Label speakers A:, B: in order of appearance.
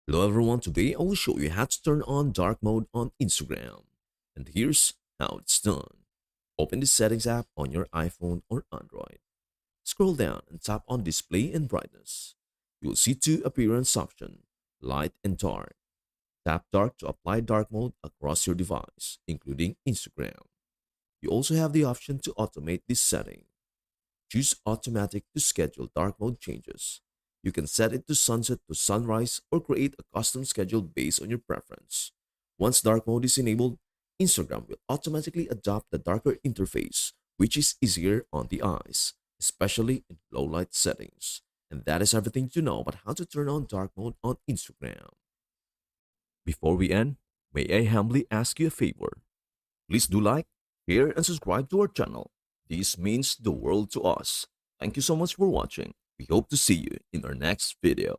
A: Hello everyone, today I will show you how to turn on dark mode on Instagram. And here's how it's done. Open the settings app on your iPhone or Android. Scroll down and tap on display and brightness. You will see two appearance options, light and dark. Tap dark to apply dark mode across your device, including Instagram. You also have the option to automate this setting. Choose automatic to schedule dark mode changes. You can set it to sunset to sunrise or create a custom schedule based on your preference. Once dark mode is enabled, Instagram will automatically adopt the darker interface, which is easier on the eyes, especially in low light settings. And that is everything to know about how to turn on dark mode on Instagram. Before we end, may I humbly ask you a favor? Please do like, share, and subscribe to our channel. This means the world to us. Thank you so much for watching. We hope to see you in our next video.